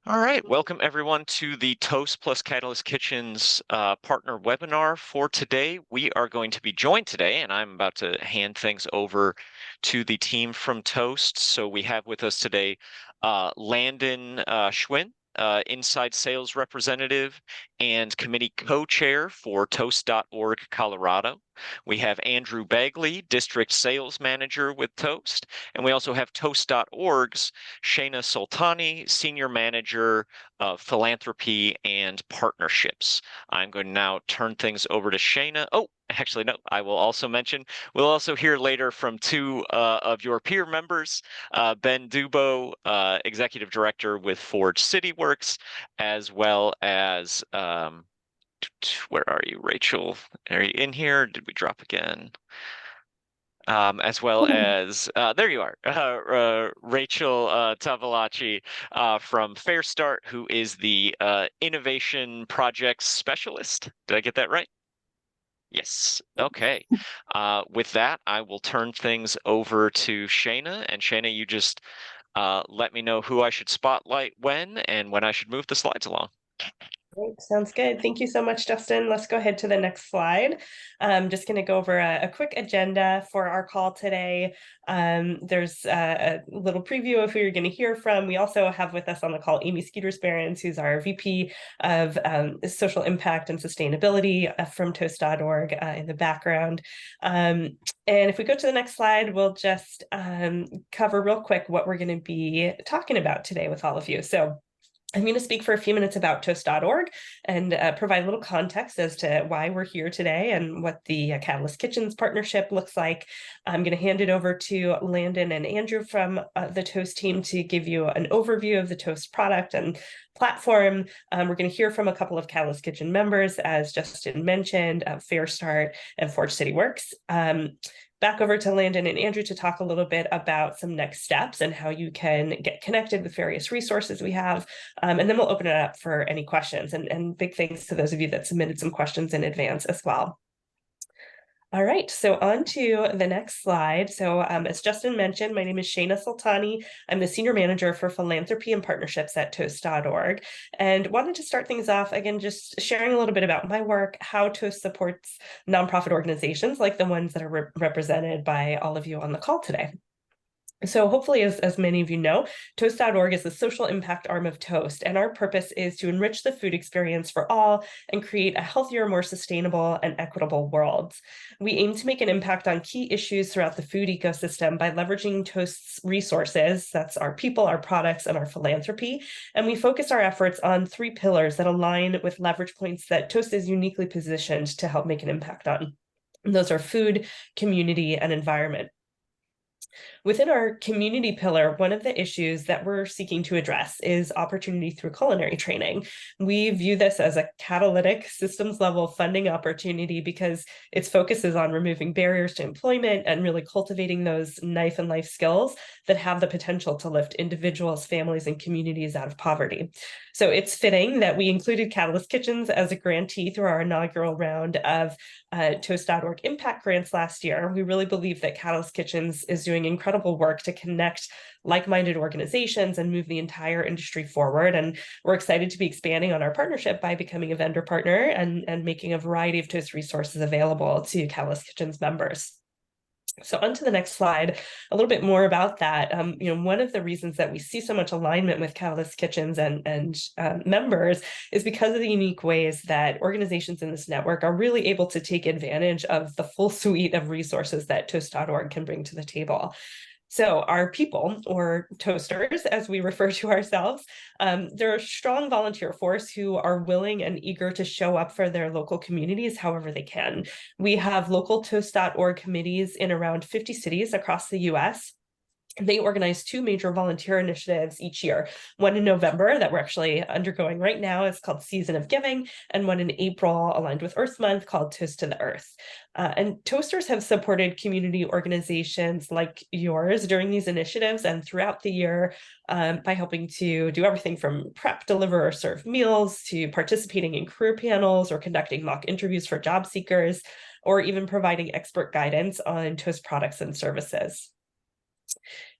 All right, welcome everyone to the Toast plus Catalyst Kitchens partner webinar for today. We are going to be joined today, and I'm about to hand things over to the team from Toast. So we have with us today Landon Schwindt, inside sales representative and committee co-chair for Toast.org Colorado. We have Andrew Bagli, district sales manager with Toast, and we also have Toast.org's Shana Soltani, Senior Manager of Philanthropy and Partnerships. I'm going to now turn things over to Shana. Oh, actually, no, I will also mention, we'll also hear later from two of your peer members, Ben Dubo, Executive Director with Forge CityWorks, as well as, where are you, Rachel? Are you in here? Did we drop again? As well as, there you are, Rachel Tavalacci from Fair Start, who is the Innovation Projects Specialist. Did I get that right? Yes. Okay. With that, I will turn things over to Shana. And Shana, you just let me know who I should spotlight when and when I should move the slides along. Great. Sounds good. Thank you so much, Justin. Let's go ahead to the next slide. I'm just going to go over a quick agenda for our call today. There's a little preview of who you're going to hear from. We also have with us on the call Amy Skeeters-Barons, who's our VP of Social Impact and Sustainability from Toast.org in the background. And if we go to the next slide, we'll just cover real quick what we're going to be talking about today with all of you. So I'm going to speak for a few minutes about Toast.org and provide a little context as to why we're here today and what the Catalyst Kitchens partnership looks like. I'm going to hand it over to Landon and Andrew from the Toast team to give you an overview of the Toast product and platform. We're going to hear from a couple of Catalyst Kitchen members, as Justin mentioned, Fair Start and Forge CityWorks. Back over to Landon and Andrew to talk a little bit about some next steps and how you can get connected with various resources we have. And then we'll open it up for any questions. And big thanks to those of you that submitted some questions in advance as well. All right, so on to the next slide. So as Justin mentioned, my name is Shana Soltani. I'm the Senior Manager for Philanthropy and Partnerships at Toast.org. And wanted to start things off, again, just sharing a little bit about my work, how Toast supports nonprofit organizations like the ones that are represented by all of you on the call today. So hopefully, as many of you know, Toast.org is the social impact arm of Toast, and our purpose is to enrich the food experience for all and create a healthier, more sustainable, and equitable world. We aim to make an impact on key issues throughout the food ecosystem by leveraging Toast's resources, that's our people, our products, and our philanthropy, and we focus our efforts on three pillars that align with leverage points that Toast is uniquely positioned to help make an impact on. And those are food, community, and environment. Within our community pillar, one of the issues that we're seeking to address is opportunity through culinary training. We view this as a catalytic systems level funding opportunity because its focus is on removing barriers to employment and really cultivating those knife and life skills that have the potential to lift individuals, families, and communities out of poverty. So it's fitting that we included Catalyst Kitchens as a grantee through our inaugural round of Toast.org impact grants last year. We really believe that Catalyst Kitchens is doing incredible work to connect like-minded organizations and move the entire industry forward. And we're excited to be expanding on our partnership by becoming a vendor partner and making a variety of Toast resources available to Catalyst Kitchens members. So on to the next slide, a little bit more about that. One of the reasons that we see so much alignment with Catalyst Kitchens and members is because of the unique ways that organizations in this network are really able to take advantage of the full suite of resources that Toast.org can bring to the table. So our people, or Toasters, as we refer to ourselves, they're a strong volunteer force who are willing and eager to show up for their local communities however they can. We have local Toast.org committees in around 50 cities across the US. They organize two major volunteer initiatives each year. One in November that we're actually undergoing right now is called Season of Giving, and one in April aligned with Earth Month called Toast to the Earth. And Toasters have supported community organizations like yours during these initiatives and throughout the year by helping to do everything from prep, deliver, or serve meals to participating in career panels or conducting mock interviews for job seekers, or even providing expert guidance on Toast products and services.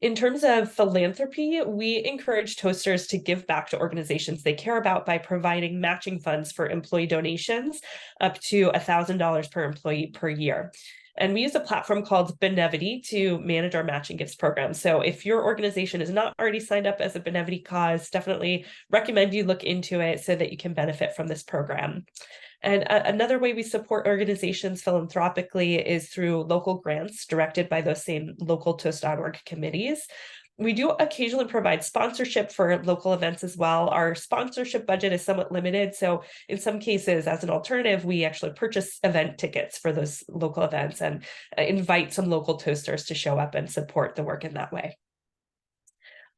In terms of philanthropy, we encourage Toasters to give back to organizations they care about by providing matching funds for employee donations up to $1,000 per employee per year. And we use a platform called Benevity to manage our matching gifts program. So if your organization is not already signed up as a Benevity cause, definitely recommend you look into it so that you can benefit from this program. And another way we support organizations philanthropically is through local grants directed by those same local Toast.org committees. We do occasionally provide sponsorship for local events as well. Our sponsorship budget is somewhat limited. So in some cases, as an alternative, we actually purchase event tickets for those local events and invite some local Toasters to show up and support the work in that way.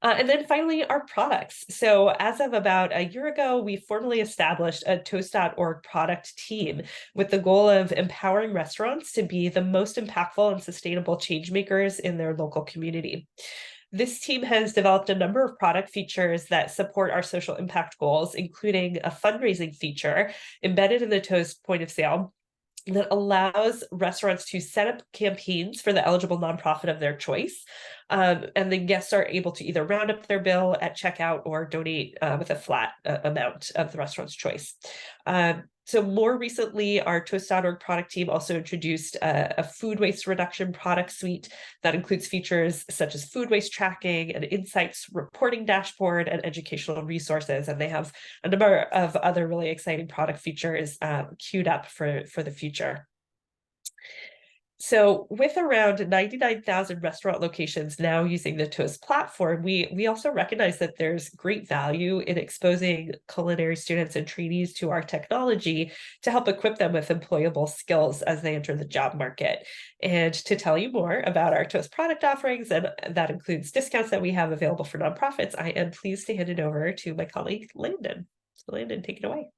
And then finally, our products. So as of about a year ago, we formally established a Toast.org product team with the goal of empowering restaurants to be the most impactful and sustainable change makers in their local community. This team has developed a number of product features that support our social impact goals, including a fundraising feature embedded in the Toast point of sale that allows restaurants to set up campaigns for the eligible nonprofit of their choice. And the guests are able to either round up their bill at checkout or donate with a flat amount of the restaurant's choice. So more recently, our Toast.org product team also introduced a food waste reduction product suite that includes features such as food waste tracking and insights reporting dashboard and educational resources. And they have a number of other really exciting product features queued up for the future. So with around 99,000 restaurant locations now using the Toast platform, we also recognize that there's great value in exposing culinary students and trainees to our technology to help equip them with employable skills as they enter the job market. And to tell you more about our Toast product offerings, and that includes discounts that we have available for nonprofits, I am pleased to hand it over to my colleague, Landon. So Landon, take it away.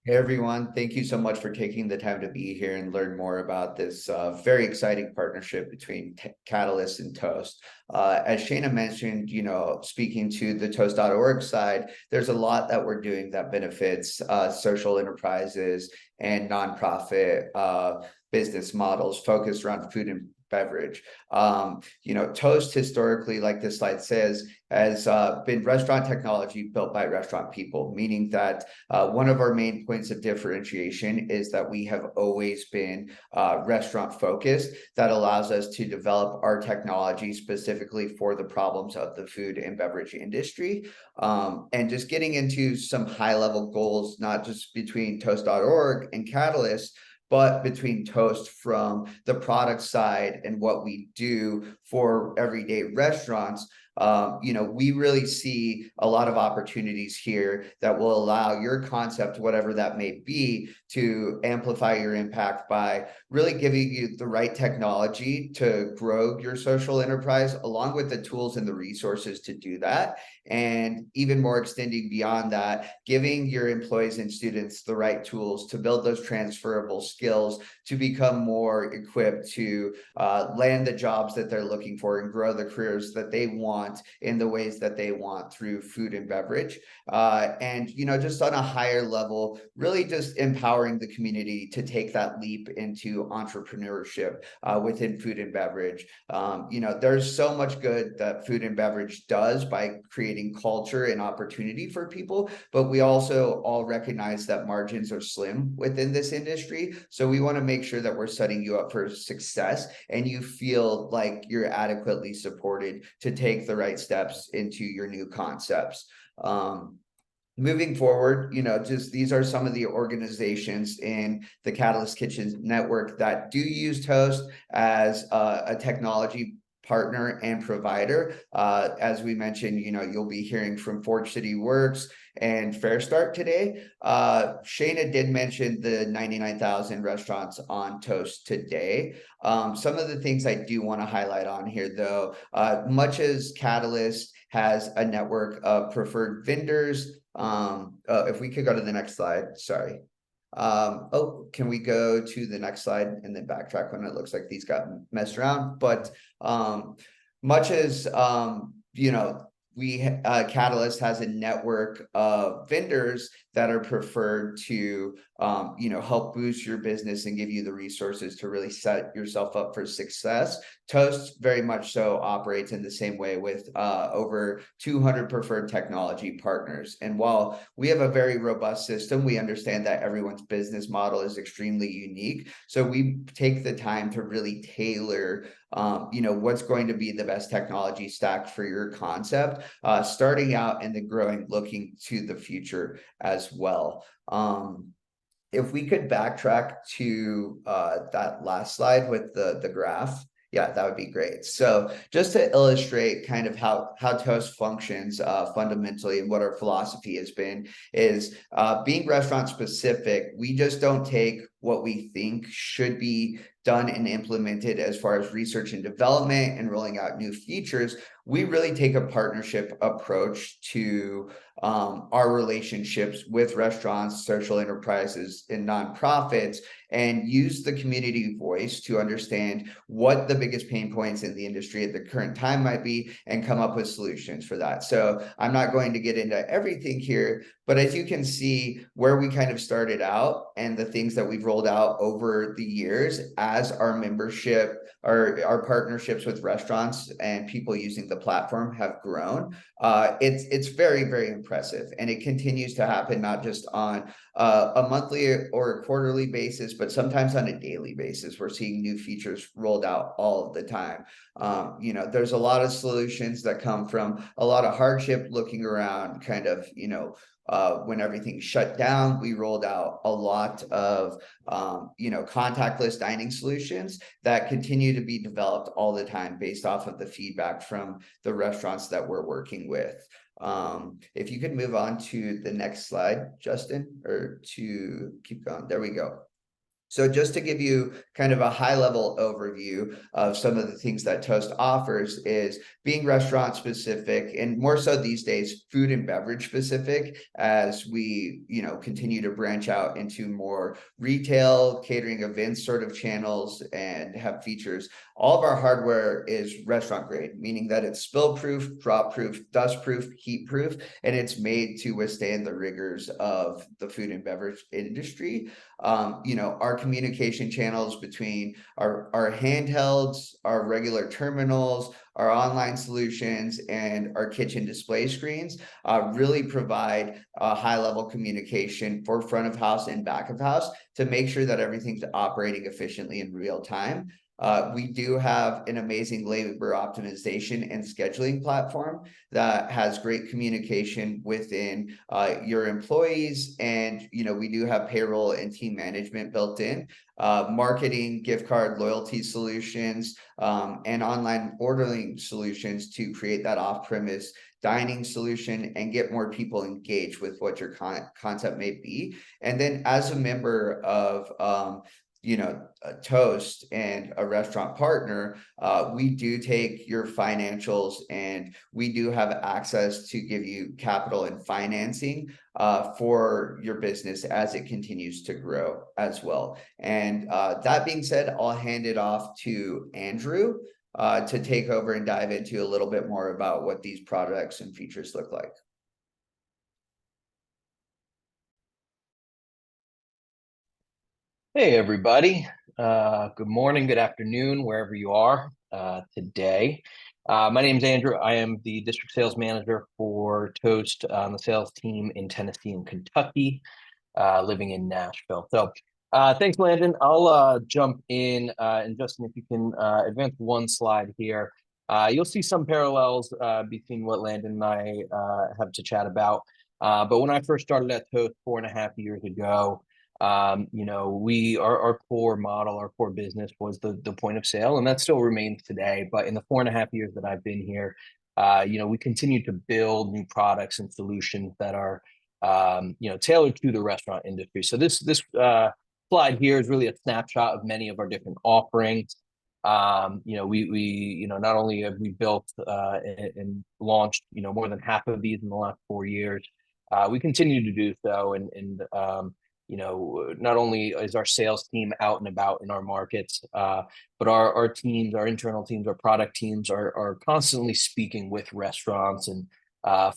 Hey everyone, thank you so much for taking the time to be here and learn more about this very exciting partnership between Catalyst and Toast. As Shana mentioned, speaking to the Toast.org side, there's a lot that we're doing that benefits social enterprises and nonprofit business models focused around food and beverage. Toast historically, like this slide says, has been restaurant technology built by restaurant people, meaning that one of our main points of differentiation is that we have always been restaurant focused. That allows us to develop our technology specifically for the problems of the food and beverage industry. And just getting into some high level goals, not just between Toast.org and Catalyst, but between Toast from the product side and what we do for everyday restaurants. We really see a lot of opportunities here that will allow your concept, whatever that may be, to amplify your impact by really giving you the right technology to grow your social enterprise, along with the tools and the resources to do that. And even more extending beyond that, giving your employees and students the right tools to build those transferable skills to become more equipped to land the jobs that they're looking for and grow the careers that they want in the ways that they want through food and beverage. And just on a higher level, really just empowering the community to take that leap into entrepreneurship within food and beverage. There's so much good that food and beverage does by creating culture and opportunity for people, but we also all recognize that margins are slim within this industry. So we want to make sure that we're setting you up for success and you feel like you're adequately supported to take the right steps into your new concepts. Moving forward, just these are some of the organizations in the Catalyst Kitchen network that do use Toast as a technology partner and provider. As we mentioned, you'll be hearing from Forge City Works and Fair Start today. Shana did mention the 99,000 restaurants on Toast today. Some of the things I do want to highlight on here, though, much as Catalyst has a network of preferred vendors. If we could go to the next slide, sorry. Can we go to the next slide and then backtrack when it looks like these got messed around? But much as Catalyst has a network of vendors that are preferred to help boost your business and give you the resources to really set yourself up for success. Toast very much so operates in the same way with over 200 preferred technology partners. And while we have a very robust system, we understand that everyone's business model is extremely unique. So we take the time to really tailor what's going to be the best technology stack for your concept, starting out and then growing, looking to the future as well. If we could backtrack to that last slide with the graph, yeah, that would be great. So just to illustrate kind of how Toast functions fundamentally, and what our philosophy has been is being restaurant specific. We just don't take what we think should be done and implemented as far as research and development and rolling out new features. We really take a partnership approach to our relationships with restaurants, social enterprises, and nonprofits, and use the community voice to understand what the biggest pain points in the industry at the current time might be and come up with solutions for that. So I'm not going to get into everything here, but as you can see where we kind of started out and the things that we've rolled out over the years as our membership, our partnerships with restaurants and people using the platform have grown, it's very, very impressive. And it continues to happen, not just on a monthly or a quarterly basis, but sometimes on a daily basis. We're seeing new features rolled out all of the time. There's a lot of solutions that come from a lot of hardship looking around kind of, when everything shut down. We rolled out a lot of, contactless dining solutions that continue to be developed all the time based off of the feedback from the restaurants that we're working with. If you could move on to the next slide, Justin, or to keep going. There we go. So just to give you kind of a high level overview of some of the things that Toast offers is being restaurant specific, and more so these days, food and beverage specific, as we, continue to branch out into more retail, catering, events sort of channels and have features. All of our hardware is restaurant grade, meaning that it's spill proof, drop proof, dust proof, heat proof, and it's made to withstand the rigors of the food and beverage industry. Our communication channels between our handhelds, our regular terminals, our online solutions, and our kitchen display screens really provide a high level communication for front of house and back of house to make sure that everything's operating efficiently in real time. We do have an amazing labor optimization and scheduling platform that has great communication within your employees. And, we do have payroll and team management built in, marketing, gift card, loyalty solutions, and online ordering solutions to create that off-premise dining solution and get more people engaged with what your concept may be. And then as a member of a Toast and a restaurant partner, we do take your financials and we do have access to give you capital and financing for your business as it continues to grow as well. And that being said, I'll hand it off to Andrew to take over and dive into a little bit more about what these products and features look like. Hey, everybody. Good morning, good afternoon, wherever you are today. My name is Andrew. I am the district sales manager for Toast on the sales team in Tennessee and Kentucky, living in Nashville. So thanks, Landon. I'll jump in. And Justin, if you can advance one slide here, you'll see some parallels between what Landon and I have to chat about. But when I first started at Toast 4.5 years ago, our core model, our core business was the point of sale, and that still remains today. But in the 4.5 years that I've been here, we continue to build new products and solutions that are, tailored to the restaurant industry. So this slide here is really a snapshot of many of our different offerings. We not only have we built and launched, more than half of these in the last 4 years, we continue to do so, and not only is our sales team out and about in our markets, but our teams, our internal teams, our product teams are constantly speaking with restaurants and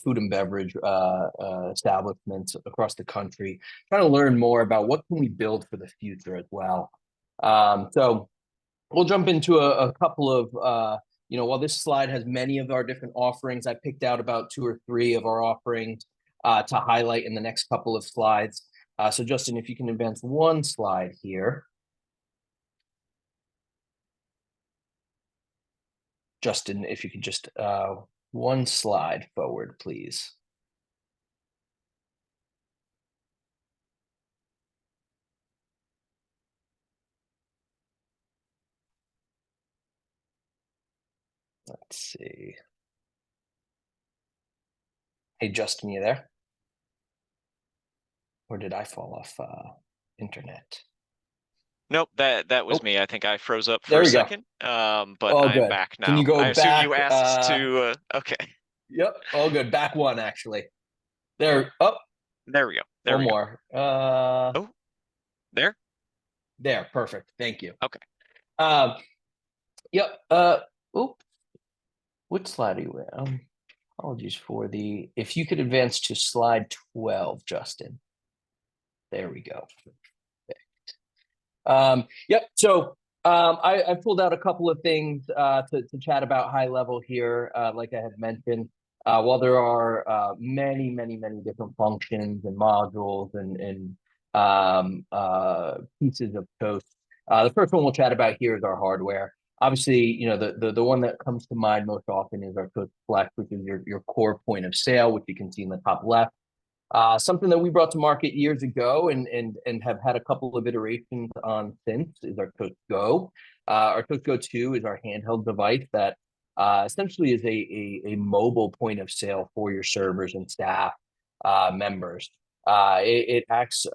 food and beverage establishments across the country, trying to learn more about what can we build for the future as well. So we'll jump into a couple of, while this slide has many of our different offerings, I picked out about 2 or 3 of our offerings to highlight in the next couple of slides. So Justin, if you can advance 1 slide here. Justin, if you could just 1 slide forward, please. Let's see. Hey, Justin, you there? Or did I fall off internet? Nope, that was me. I think I froze up for There a we go. second, but All I'm good. back Can now. you go I assume back? you asked to. Okay, Yep, all good. Back 1, actually. There. Oh, there we go. There 1 we go. more. Oh, there. There. Perfect. Thank you. Okay. Yep. Oops. What slide are you at? Apologies for the. If you could advance to slide 12, Justin. There we go. Yep. So I pulled out a couple of things to chat about high level here. Like I had mentioned, while there are many different functions and modules and pieces of Toast, the first one we'll chat about here is our hardware. Obviously, the one that comes to mind most often is our Toast Flex, which is your core point of sale, which you can see in the top left. Something that we brought to market years ago and have had a couple of iterations on since is our Toast Go. Our Toast Go 2 is our handheld device that essentially is a mobile point of sale for your servers and staff members. It acts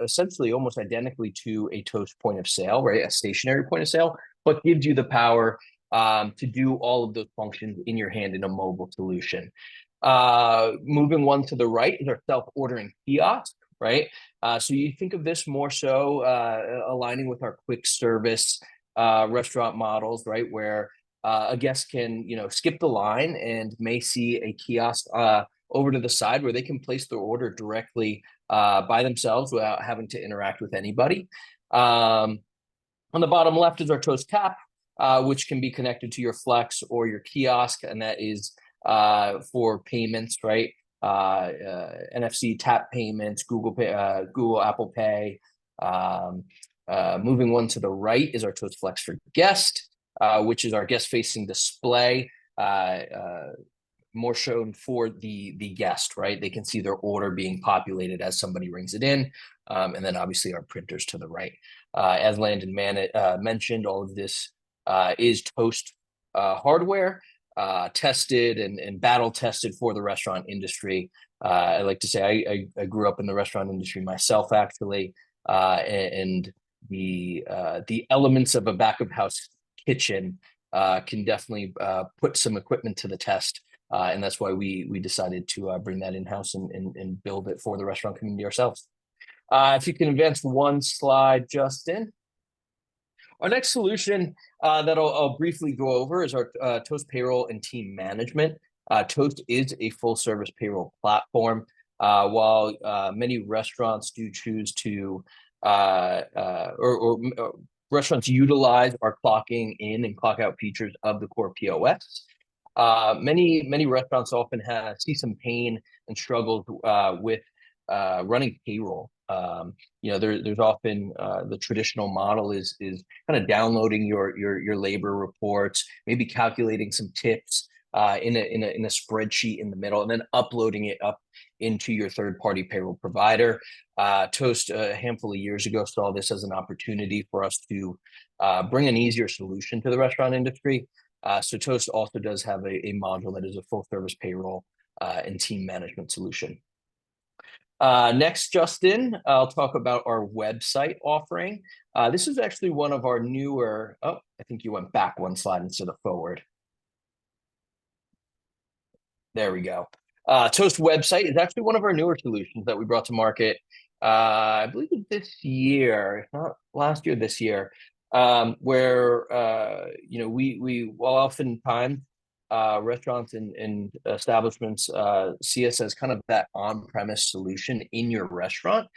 essentially almost identically to a Toast point of sale, right? A stationary point of sale, but gives you the power to do all of those functions in your hand in a mobile solution. Moving one to the right is our self-ordering kiosk, right? So you think of this more so aligning with our quick service restaurant models, right? Where a guest can, skip the line and may see a kiosk over to the side where they can place their order directly by themselves without having to interact with anybody. On the bottom left is our Toast Tap, which can be connected to your Flex or your kiosk, and that is for payments, right? NFC tap payments, Google Pay, Google Apple Pay. Moving one to the right is our Toast Flex for Guest, which is our guest-facing display, more shown for the guest, right? They can see their order being populated as somebody rings it in, and then obviously our printers to the right. As Landon mentioned, all of this is Toast hardware, tested and battle tested for the restaurant industry. I like to say I grew up in the restaurant industry myself, actually, and the elements of a back of house kitchen can definitely put some equipment to the test, and that's why we decided to bring that in house and build it for the restaurant community ourselves. If you can advance one slide, Justin. Our next solution that I'll briefly go over is our Toast Payroll and Team Management. Toast is a full-service payroll platform. While many restaurants do choose to, restaurants utilize our clocking in and clock out features of the core POS. Many restaurants often see some pain and struggles with running payroll. There's often the traditional model is kind of downloading your labor reports, maybe calculating some tips in a spreadsheet in the middle, and then uploading it up into your third-party payroll provider. Toast a handful of years ago saw this as an opportunity for us to bring an easier solution to the restaurant industry. So Toast also does have a module that is a full-service payroll and team management solution. Next, Justin, I'll talk about our website offering. This is actually one of our newer, I think you went back one slide instead of forward. There we go. Toast website is actually one of our newer solutions that we brought to market, I believe this year, not last year, this year, where, while oftentimes restaurants and establishments see us as kind of that on-premise solution in your restaurant.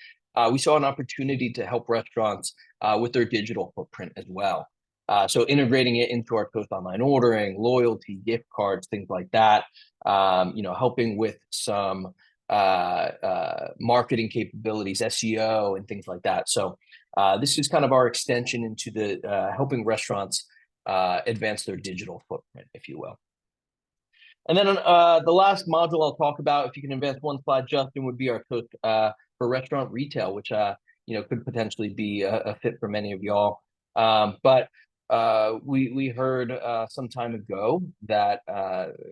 We saw an opportunity to help restaurants with their digital footprint as well. So integrating it into our Toast online ordering, loyalty, gift cards, things like that. Helping with some marketing capabilities, SEO, and things like that. So this is kind of our extension into the helping restaurants advance their digital footprint, if you will. And then the last module I'll talk about, if you can advance one slide, Justin, would be our Toast for restaurant retail, which could potentially be a fit for many of y'all. But we heard some time ago that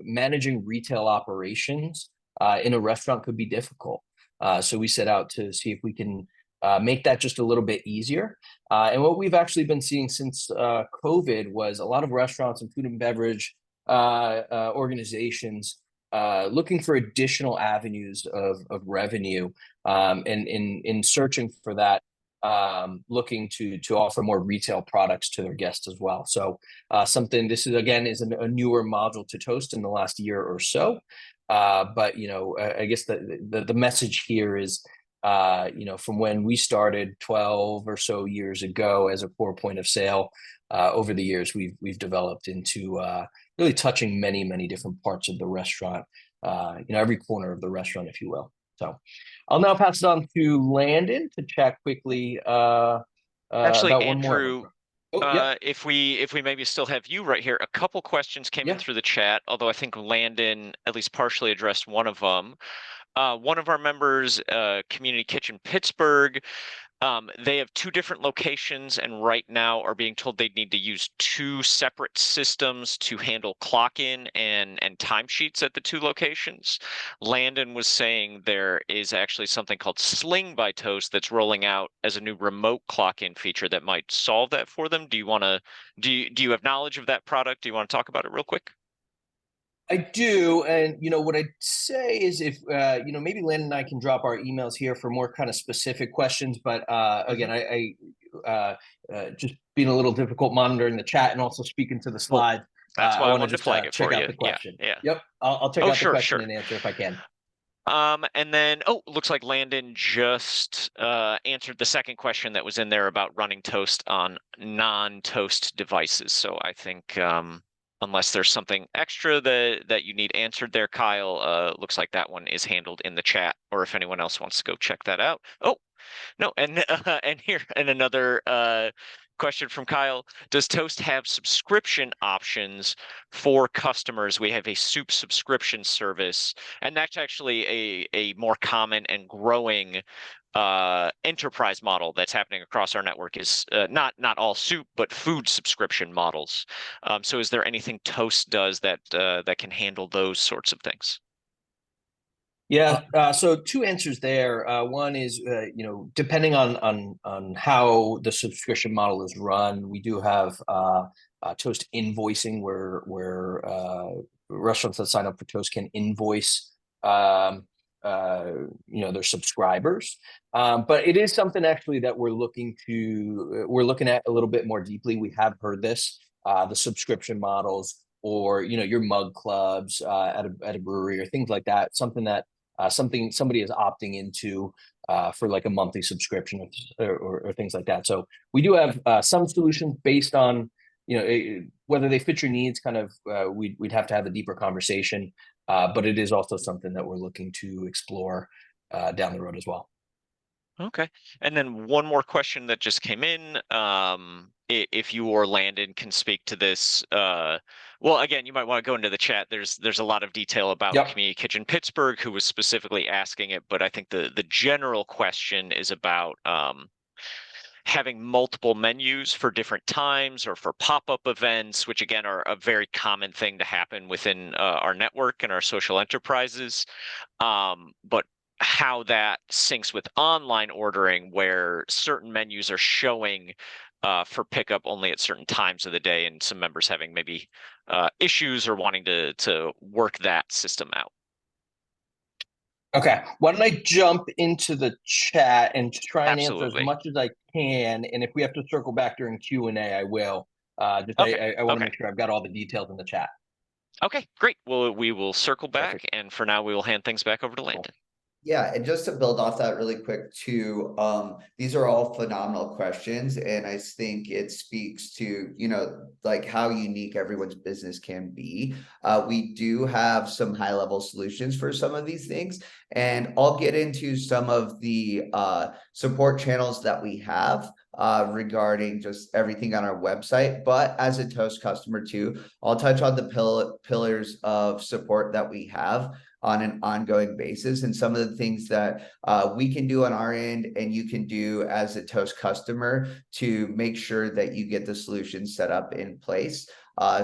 managing retail operations in a restaurant could be difficult. So we set out to see if we can make that just a little bit easier. And what we've actually been seeing since COVID was a lot of restaurants and food and beverage organizations looking for additional avenues of revenue, and in searching for that, looking to offer more retail products to their guests as well. So this is a newer module to Toast in the last year or so. But I guess the message here is, from when we started 12 or so years ago as a core point of sale, over the years we've developed into really touching many different parts of the restaurant, every corner of the restaurant, if you will. So I'll now pass it on to Landon to chat quickly Actually, about Andrew, one more. Yeah. if we maybe still have you right here, a couple questions came in through the chat, although I think Landon at least partially addressed one of them. One of our members, Community Kitchen Pittsburgh, they have 2 different locations and right now are being told they need to use 2 separate systems to handle clock-in and timesheets at the 2 locations. Landon was saying there is actually something called Sling by Toast that's rolling out as a new remote clock-in feature that might solve that for them. Do you have knowledge of that product? Do you want to talk about it real quick? I do, and what I'd say is if maybe Landon and I can drop our emails here for more kind of specific questions. But again, I just being a little difficult monitoring the chat and also speaking to the slide. That's why I want wanted to flag it check for out you. the question. Yeah. Yep, I'll check out the question sure. and answer if I can. And then, looks like Landon just answered the second question that was in there about running Toast on non-Toast devices. So I think unless there's something extra that you need answered there, Kyle, looks like that one is handled in the chat, or if anyone else wants to go check that out. Oh, no, and another question from Kyle. Does Toast have subscription options for customers? We have a soup subscription service, and that's actually a more common and growing enterprise model that's happening across our network. Is not all soup, but food subscription models. So is there anything Toast does that can handle those sorts of things? Yeah, so 2 answers there. One is, depending on how the subscription model is run, we do have Toast invoicing where restaurants that sign up for Toast can invoice their subscribers. But it is something actually that we're looking at a little bit more deeply. We have heard this, the subscription models, or your mug clubs at a brewery or things like that. Something that somebody is opting into for like a monthly subscription or things like that. So we do have some solutions based on whether they fit your needs. Kind of we'd have to have a deeper conversation, but it is also something that we're looking to explore down the road as well. Okay. And then one more question that just came in. If you or Landon can speak to this, well, again, you might want to go into the chat. There's a lot of detail about Community Kitchen Pittsburgh, who was specifically asking it, but I think the general question is about having multiple menus for different times or for pop-up events, which again are a very common thing to happen within our network and our social enterprises. But how that syncs with online ordering, where certain menus are showing for pickup only at certain times of the day, and some members having maybe issues or wanting to work that system out. Okay, why don't I jump into the chat and try and answer as Absolutely. much as I can, and if we have to circle back during Q&A, I will. I want to make sure I've got all the details in the chat. Okay, great. Well, we will circle back, Perfect. and for now, we will hand things back over to Cool. Landon. Yeah, and just to build off that really quick too, these are all phenomenal questions, and I think it speaks to, like how unique everyone's business can be. We do have some high level solutions for some of these things, and I'll get into some of the support channels that we have regarding just everything on our website. But as a Toast customer too, I'll touch on the pillars of support that we have on an ongoing basis, and some of the things that we can do on our end and you can do as a Toast customer to make sure that you get the solution set up in place.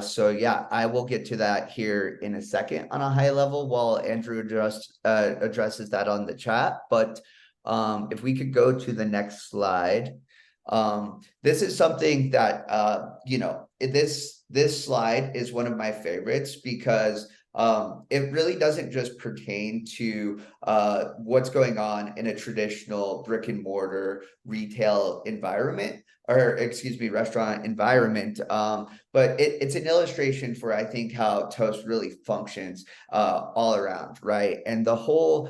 So yeah, I will get to that here in a second on a high level while Andrew addresses that on the chat. But if we could go to the next slide. This is something that this slide is one of my favorites because it really doesn't just pertain to what's going on in a traditional brick and mortar retail environment, or excuse me, restaurant environment. But it's an illustration for, I think, how Toast really functions all around, right? And the whole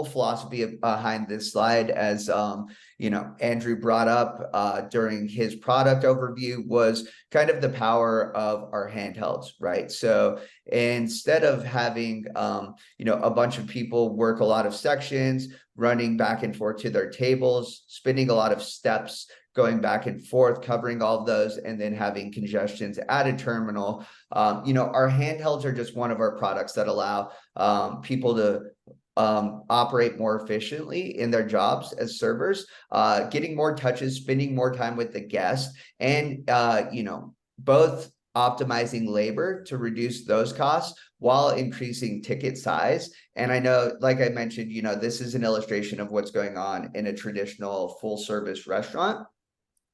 philosophy behind this slide, as Andrew brought up during his product overview, was kind of the power of our handhelds, right? So instead of having a bunch of people work a lot of sections, running back and forth to their tables, spending a lot of steps, going back and forth, covering all of those, and then having congestions at a terminal, our handhelds are just one of our products that allow people to operate more efficiently in their jobs as servers, getting more touches, spending more time with the guest, and both optimizing labor to reduce those costs while increasing ticket size. And I know, like I mentioned, this is an illustration of what's going on in a traditional full service restaurant.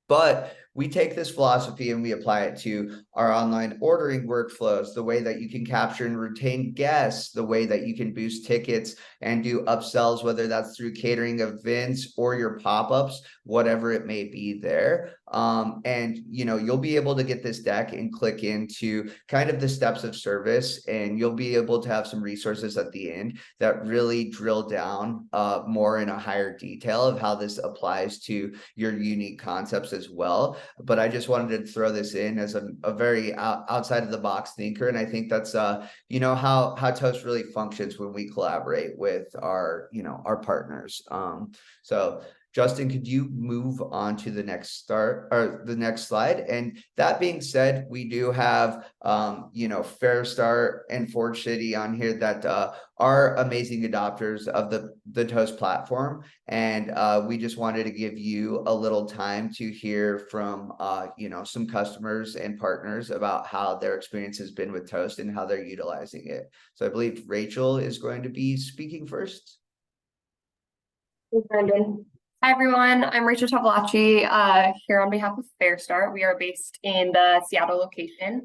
But we take this philosophy and we apply it to our online ordering workflows, the way that you can capture and retain guests, the way that you can boost tickets and do upsells, whether that's through catering events or your pop-ups, whatever it may be there. And you'll be able to get this deck and click into kind of the steps of service, and you'll be able to have some resources at the end that really drill down more in a higher detail of how this applies to your unique concepts as well. But I just wanted to throw this in as a very outside of the box thinker, and I think that's how Toast really functions when we collaborate with our partners. So Justin, could you move on to the next slide? And that being said, we do have Fair Start and Forge City on here that are amazing adopters of the Toast platform, and we just wanted to give you a little time to hear from some customers and partners about how their experience has been with Toast and how they're utilizing it. So I believe Rachel is going to be speaking first. Thanks, Brandon. Hi, everyone. I'm Rachel Tavolachi here on behalf of Fair Start. We are based in the Seattle location.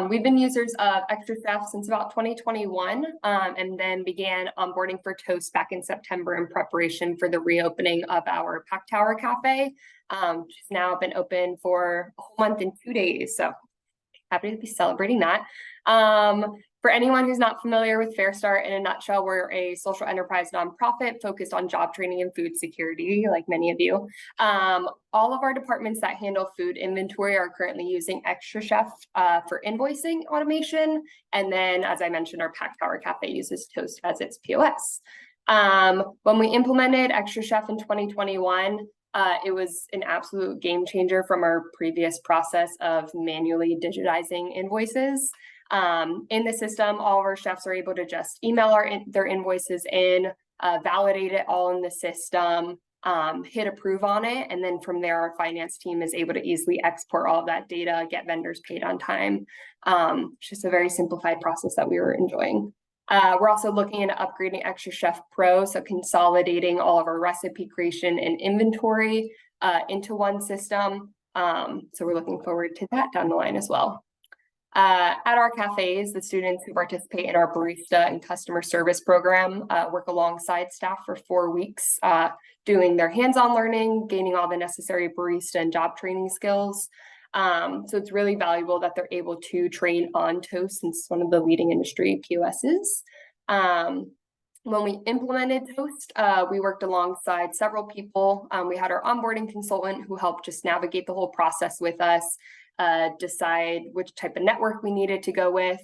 We've been users of xtraCHEF since about 2021 and then began onboarding for Toast back in September in preparation for the reopening of our Pack Tower Cafe, which has now been open for a whole month and 2 days. So happy to be celebrating that. For anyone who's not familiar with Fair Start, in a nutshell, we're a social enterprise nonprofit focused on job training and food security, like many of you. All of our departments that handle food inventory are currently using xtraCHEF for invoicing automation. And then, as I mentioned, our Pack Tower Cafe uses Toast as its POS. When we implemented xtraCHEF in 2021, it was an absolute game changer from our previous process of manually digitizing invoices. In the system, all of our chefs are able to just email their invoices in, validate it all in the system, hit approve on it, and then from there, our finance team is able to easily export all of that data, get vendors paid on time. It's just a very simplified process that we were enjoying. We're also looking into upgrading xtraCHEF Pro, so consolidating all of our recipe creation and inventory into one system. So we're looking forward to that down the line as well. At our cafes, the students who participate in our barista and customer service program work alongside staff for 4 weeks, doing their hands-on learning, gaining all the necessary barista and job training skills. So it's really valuable that they're able to train on Toast, since it's one of the leading industry POSs. When we implemented Toast, we worked alongside several people. We had our onboarding consultant who helped just navigate the whole process with us, decide which type of network we needed to go with.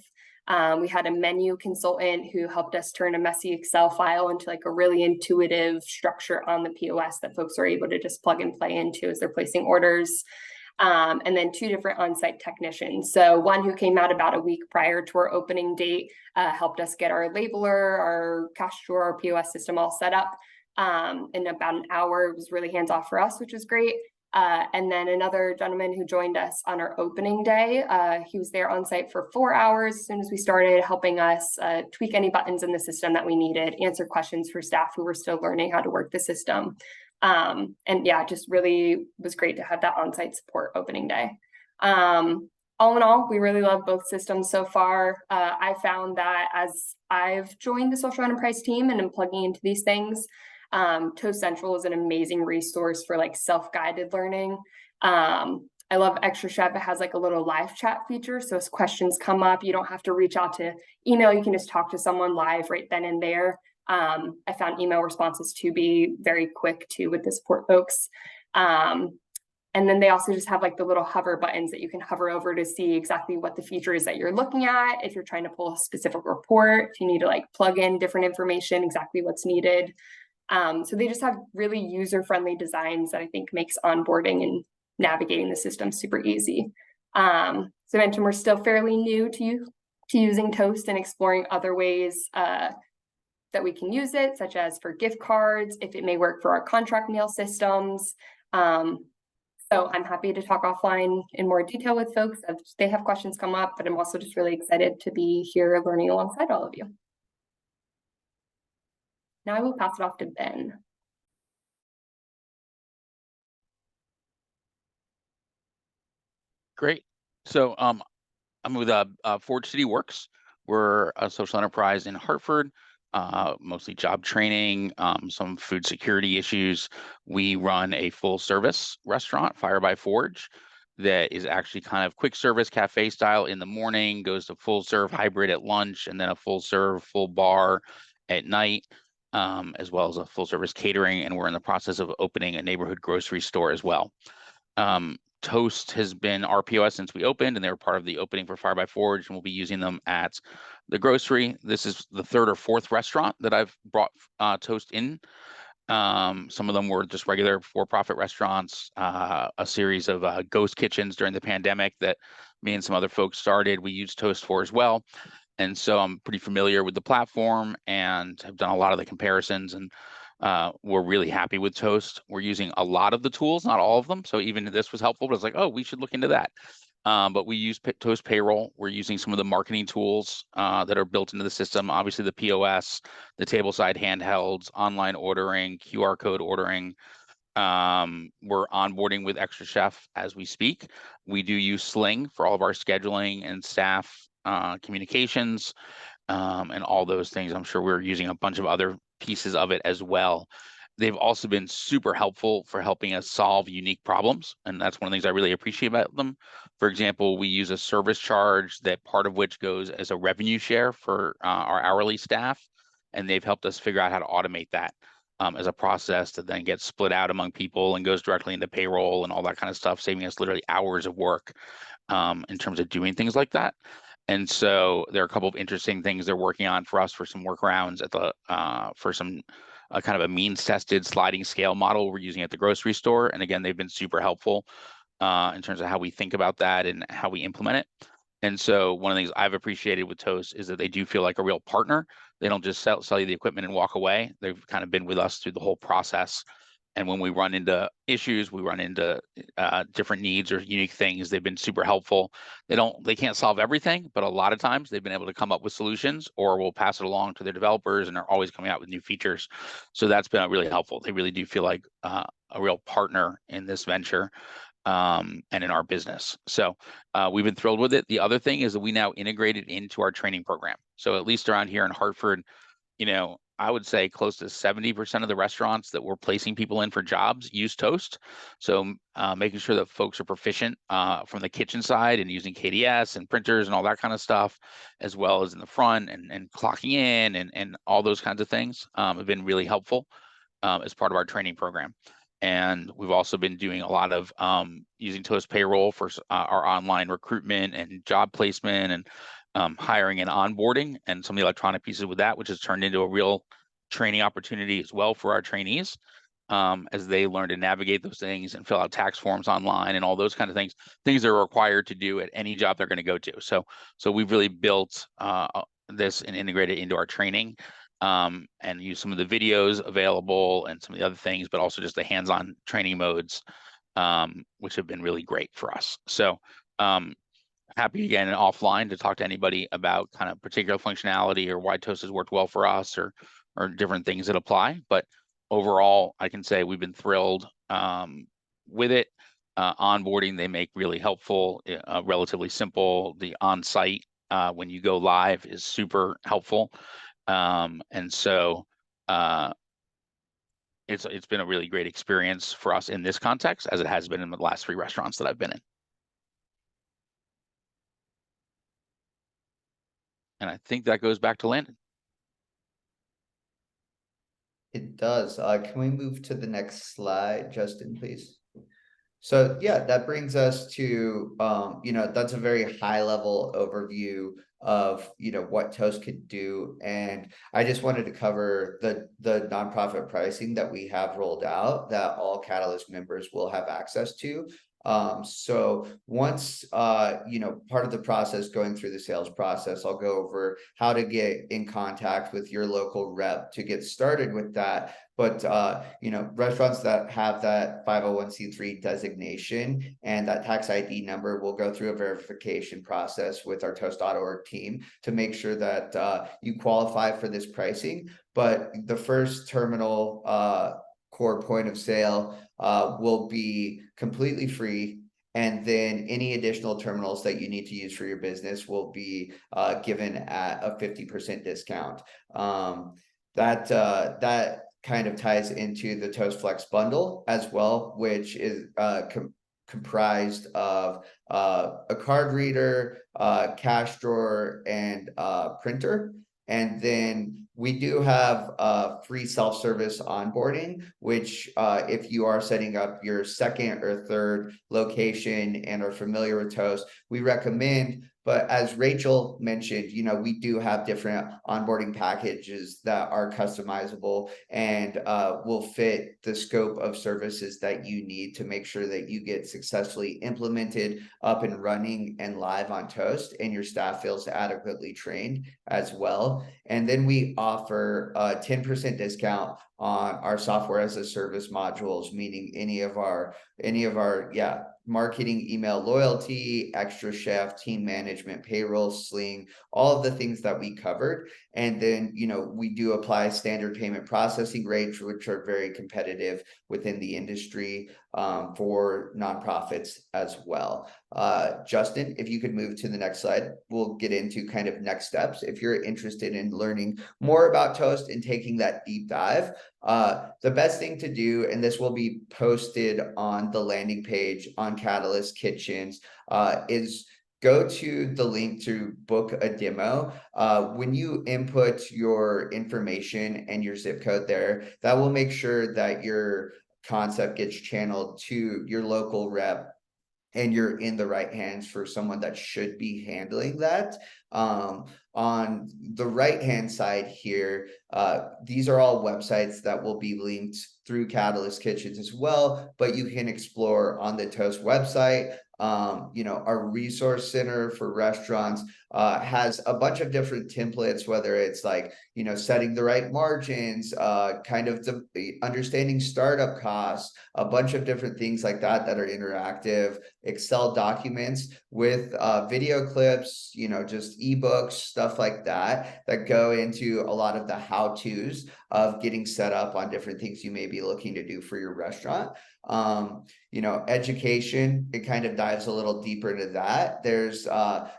We had a menu consultant who helped us turn a messy Excel file into like a really intuitive structure on the POS that folks are able to just plug and play into as they're placing orders. And then 2 different on-site technicians. So one who came out about a week prior to our opening date, helped us get our labeler, our cash drawer, our POS system all set up. In about an hour. It was really hands-off for us, which was great. And then another gentleman who joined us on our opening day, he was there on site for 4 hours as soon as we started, helping us tweak any buttons in the system that we needed, answer questions for staff who were still learning how to work the system. And yeah, just really was great to have that on-site support opening day. All in all, we really love both systems so far. I found that as I've joined the social enterprise team and am plugging into these things, Toast Central is an amazing resource for like self-guided learning. I love xtraChef. It has like a little live chat feature. So as questions come up, you don't have to reach out to email. You can just talk to someone live right then and there. I found email responses to be very quick too with the support folks. And then they also just have like the little hover buttons that you can hover over to see exactly what the feature is that you're looking at. If you're trying to pull a specific report, if you need to like plug in different information, exactly what's needed. So they just have really user-friendly designs that I think makes onboarding and navigating the system super easy. So I mentioned we're still fairly new to using Toast and exploring other ways that we can use it, such as for gift cards, if it may work for our contract meal systems. So I'm happy to talk offline in more detail with folks if they have questions come up, but I'm also just really excited to be here learning alongside all of you. Now I will pass it off to Ben. Great. So I'm with Forge City Works. We're a social enterprise in Hartford, mostly job training, some food security issues. We run a full service restaurant, Fire by Forge, that is actually kind of quick service cafe style in the morning, goes to full serve hybrid at lunch, and then a full serve full bar at night, as well as a full service catering. And we're in the process of opening a neighborhood grocery store as well. Toast has been our POS since we opened, and they were part of the opening for Fire by Forge, and we'll be using them at the grocery. This is the 3rd or 4th restaurant that I've brought Toast in. Some of them were just regular for-profit restaurants, a series of ghost kitchens during the pandemic that me and some other folks started. We used Toast for as well. And so I'm pretty familiar with the platform and have done a lot of the comparisons, and we're really happy with Toast. We're using a lot of the tools, not all of them. So even this was helpful, but it's like, oh, we should look into that. But we use Toast Payroll. We're using some of the marketing tools that are built into the system. Obviously the POS, the tableside handhelds, online ordering, QR code ordering. We're onboarding with xtraChef as we speak. We do use Sling for all of our scheduling and staff communications, and all those things. I'm sure we're using a bunch of other pieces of it as well. They've also been super helpful for helping us solve unique problems, and that's one of the things I really appreciate about them. For example, we use a service charge that part of which goes as a revenue share for our hourly staff, and they've helped us figure out how to automate that as a process that then gets split out among people and goes directly into payroll and all that kind of stuff, saving us literally hours of work in terms of doing things like that. And so there are a couple of interesting things they're working on for us for some workarounds at the for some kind of a means tested sliding scale model we're using at the grocery store. And again, they've been super helpful in terms of how we think about that and how we implement it. And so one of the things I've appreciated with Toast is that they do feel like a real partner. They don't just sell you the equipment and walk away. They've kind of been with us through the whole process. And when we run into issues, we run into different needs or unique things, they've been super helpful. They can't solve everything, but a lot of times they've been able to come up with solutions, or we'll pass it along to their developers, and they're always coming out with new features. So that's been really helpful. They really do feel like a real partner in this venture and in our business. So we've been thrilled with it. The other thing is that we now integrate it into our training program. So at least around here in Hartford, I would say close to 70% of the restaurants that we're placing people in for jobs use Toast. So making sure that folks are proficient from the kitchen side and using KDS and printers and all that kind of stuff, as well as in the front and clocking in and all those kinds of things have been really helpful as part of our training program. And we've also been doing a lot of using Toast Payroll for our online recruitment and job placement and hiring and onboarding and some of the electronic pieces with that, which has turned into a real training opportunity as well for our trainees as they learn to navigate those things and fill out tax forms online and all those kind of things they're required to do at any job they're going to go to. So we've really built this and integrated into our training. And use some of the videos available and some of the other things, but also just the hands-on training modes, which have been really great for us. So happy again and offline to talk to anybody about kind of particular functionality or why Toast has worked well for us or different things that apply. But overall, I can say we've been thrilled with it. Onboarding, they make really helpful, relatively simple. The on-site when you go live is super helpful. And so it's been a really great experience for us in this context, as it has been in the last 3 restaurants that I've been in. And I think that goes back to Landon. It does. Can we move to the next slide, Justin, please? So yeah, that brings us to, that's a very high level overview of, what Toast could do. And I just wanted to cover the nonprofit pricing that we have rolled out that all Catalyst members will have access to. So once, part of the process going through the sales process, I'll go over how to get in contact with your local rep to get started with that. But, restaurants that have that 501c3 designation and that tax ID number will go through a verification process with our Toast.org team to make sure that you qualify for this pricing. But the first terminal core point of sale will be completely free. And then any additional terminals that you need to use for your business will be given at a 50% discount. That kind of ties into the Toast Flex bundle as well, which is comprised of a card reader, cash drawer, and printer. And then we do have free self-service onboarding, which if you are setting up your second or third location and are familiar with Toast, we recommend. But as Rachel mentioned, we do have different onboarding packages that are customizable and will fit the scope of services that you need to make sure that you get successfully implemented, up and running and live on Toast, and your staff feels adequately trained as well. And then we offer a 10% discount on our software as a service modules, meaning any of our marketing, email, loyalty, extra chef, team management, payroll, Sling, all of the things that we covered. And then, we do apply standard payment processing rates, which are very competitive within the industry for nonprofits as well. Justin, if you could move to the next slide, we'll get into kind of next steps. If you're interested in learning more about Toast and taking that deep dive, the best thing to do, and this will be posted on the landing page on Catalyst Kitchens, is go to the link to book a demo. When you input your information and your zip code there, that will make sure that your concept gets channeled to your local rep and you're in the right hands for someone that should be handling that. On the right-hand side here, these are all websites that will be linked through Catalyst Kitchens as well, but you can explore on the Toast website. Our resource center for restaurants has a bunch of different templates, whether it's like, setting the right margins, kind of understanding startup costs, a bunch of different things like that are interactive, Excel documents with video clips, just ebooks, stuff like that go into a lot of the how-tos of getting set up on different things you may be looking to do for your restaurant. Education, it kind of dives a little deeper into that. There's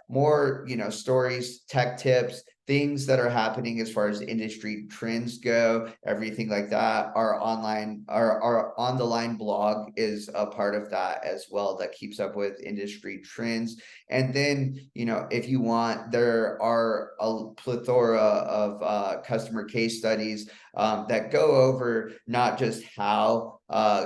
more, stories, tech tips, things that are happening as far as industry trends go, everything like that. Our on the line blog is a part of that as well, that keeps up with industry trends. And then, you know, if you want, there are a plethora of customer case studies that go over not just how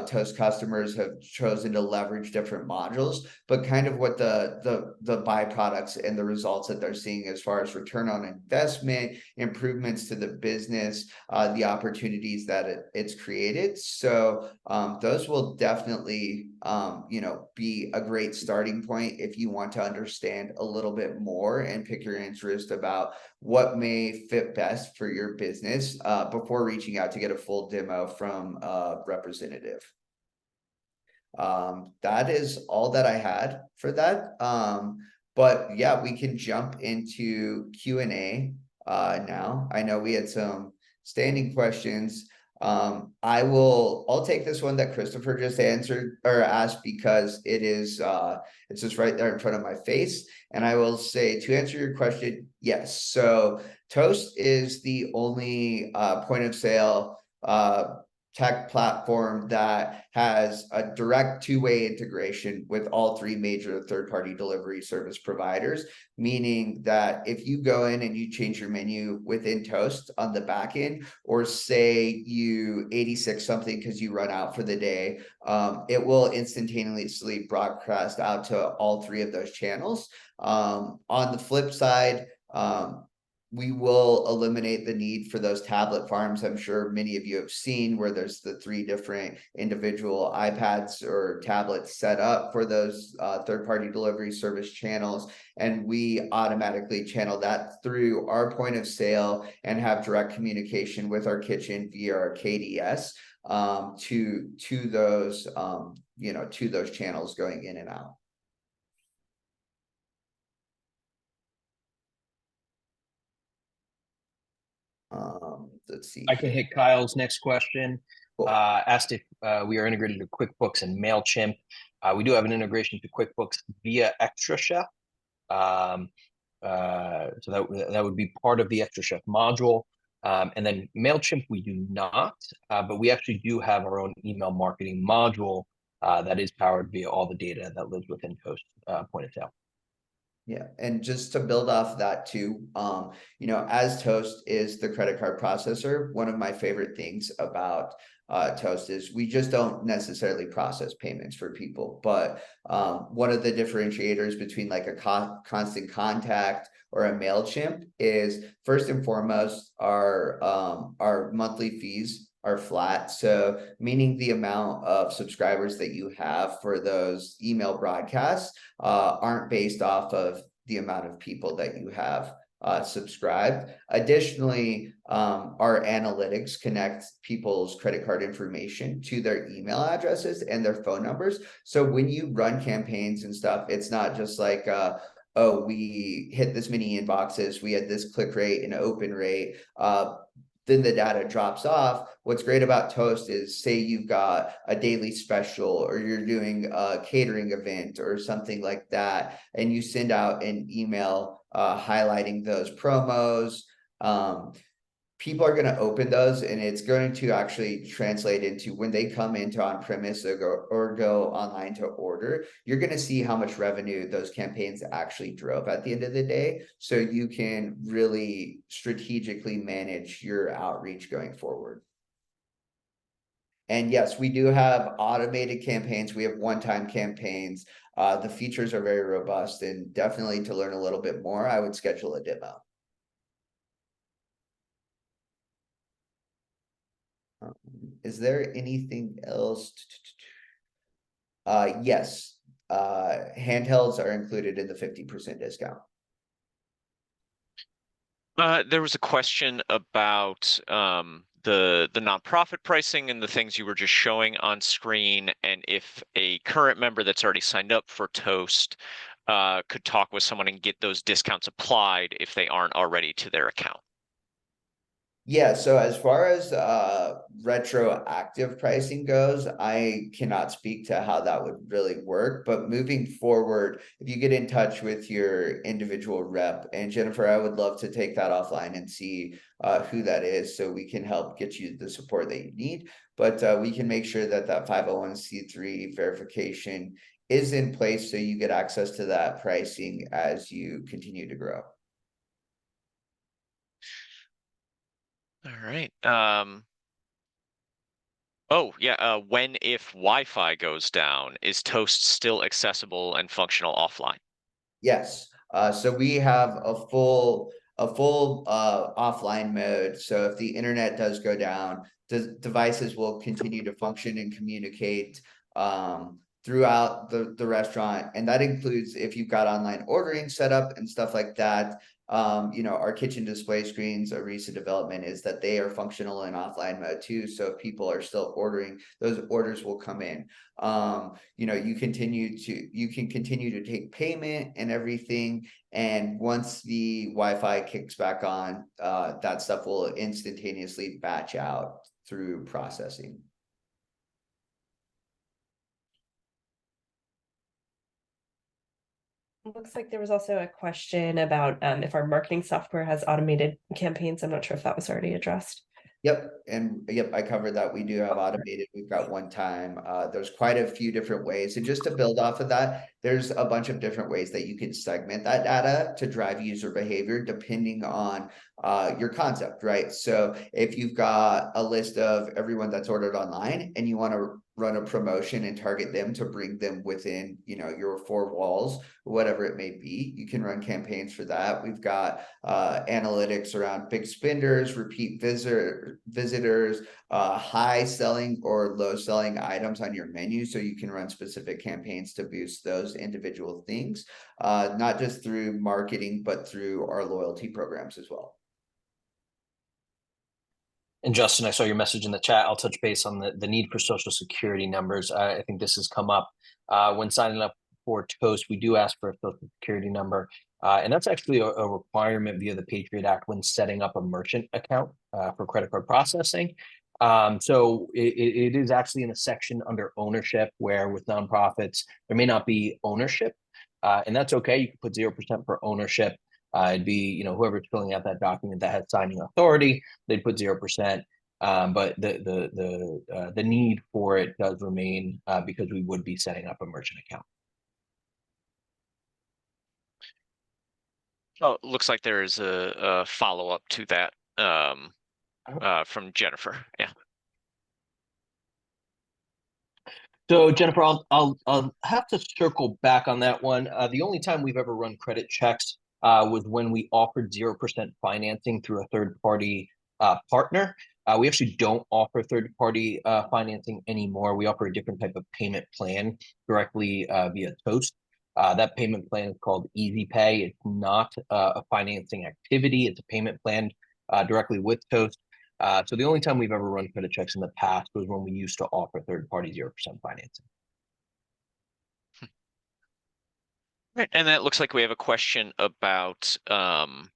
Toast customers have chosen to leverage different modules, but kind of what the byproducts and the results that they're seeing as far as return on investment, improvements to the business, the opportunities that it's created. So those will definitely you know, be a great starting point if you want to understand a little bit more and pick your interest about what may fit best for your business before reaching out to get a full demo from a representative. That is all that I had for that. But yeah, we can jump into Q&A now. I know we had some standing questions. I'll take this one that Christopher just answered or asked, because it is it's just right there in front of my face. And I will say, to answer your question, yes. So Toast is the only point of sale tech platform that has a direct two-way integration with all three major third-party delivery service providers, meaning that if you go in and you change your menu within Toast on the back end, or say you 86 something because you run out for the day, it will instantaneously broadcast out to all three of those channels. On the flip side, we will eliminate the need for those tablet farms. I'm sure many of you have seen where there's the three different individual iPads or tablets set up for those third-party delivery service channels. And we automatically channel that through our point of sale and have direct communication with our kitchen via our KDS to those, you know, to those channels going in and out. Let's see. I can hit Kyle's next question. Cool. Asked if we are integrated to QuickBooks and MailChimp. We do have an integration to QuickBooks via ExtraChef. So that would be part of the ExtraChef module. And then MailChimp, we do not, but we actually do have our own email marketing module that is powered via all the data that lives within Toast point of sale. Yeah, and just to build off that too, you know, as Toast is the credit card processor, one of my favorite things about Toast is we just don't necessarily process payments for people, but one of the differentiators between like a constant contact or a MailChimp is, first and foremost, our monthly fees are flat. So meaning the amount of subscribers that you have for those email broadcasts aren't based off of the amount of people that you have subscribed. Additionally, our analytics connect people's credit card information to their email addresses and their phone numbers. So when you run campaigns and stuff, it's not just like, oh, we hit this many inboxes, we had this click rate and open rate, then the data drops off. What's great about Toast is, say you've got a daily special or you're doing a catering event or something like that, and you send out an email highlighting those promos. People are going to open those, and it's going to actually translate into, when they come into on-premise or go online to order, you're going to see how much revenue those campaigns actually drove at the end of the day. So you can really strategically manage your outreach going forward. And yes, we do have automated campaigns. We have one-time campaigns. The features are very robust, and definitely, to learn a little bit more, I would schedule a demo. Is there anything else? Yes, handhelds are included in the 50% discount. There was a question about the nonprofit pricing and the things you were just showing on screen, and if a current member that's already signed up for Toast could talk with someone and get those discounts applied if they aren't already to their account. Yeah, so as far as retroactive pricing goes, I cannot speak to how that would really work. But moving forward, if you get in touch with your individual rep, and Jennifer, I would love to take that offline and see who that is so we can help get you the support that you need. But we can make sure that that 501c3 verification is in place so you get access to that pricing as you continue to grow. All right. Oh, yeah. When if Wi-Fi goes down, is Toast still accessible and functional offline? Yes. So we have a full offline mode. So if the internet does go down, the devices will continue to function and communicate throughout the restaurant. And that includes if you've got online ordering set up and stuff like that. Our kitchen display screens, a recent development is that they are functional in offline mode too. So if people are still ordering, those orders will come in. You can continue to take payment and everything. And once the Wi-Fi kicks back on, that stuff will instantaneously batch out through processing. Looks like there was also a question about if our marketing software has automated campaigns. I'm not sure if that was already addressed. Yep. And yep, I covered that. We do have automated. We've got one time. There's quite a few different ways. And just to build off of that, there's a bunch of different ways that you can segment that data to drive user behavior depending on your concept, right? So if you've got a list of everyone that's ordered online and you want to run a promotion and target them to bring them within, your four walls, whatever it may be, you can run campaigns for that. We've got analytics around big spenders, repeat visitors, high selling or low selling items on your menu. So you can run specific campaigns to boost those individual things, not just through marketing, but through our loyalty programs as well. And Justin, I saw your message in the chat. I'll touch base on the need for social security numbers. I think this has come up when signing up for Toast. We do ask for a social security number. And that's actually a requirement via the Patriot Act when setting up a merchant account for credit card processing. So it is actually in a section under ownership where with nonprofits, there may not be ownership. And that's okay. You can put 0% for ownership. It'd be, whoever's filling out that document that has signing authority, they'd put 0%. But the need for it does remain because we would be setting up a merchant account. Oh, looks like there is a follow-up to that from Jennifer. Yeah. So Jennifer, I'll have to circle back on that one. The only time we've ever run credit checks was when we offered 0% financing through a third-party partner. We actually don't offer third-party financing anymore. We offer a different type of payment plan directly via Toast. That payment plan is called Easy Pay. It's not a financing activity. It's a payment plan directly with Toast. So the only time we've ever run credit checks in the past was when we used to offer third-party 0% financing. Right, and that looks like we have a question about an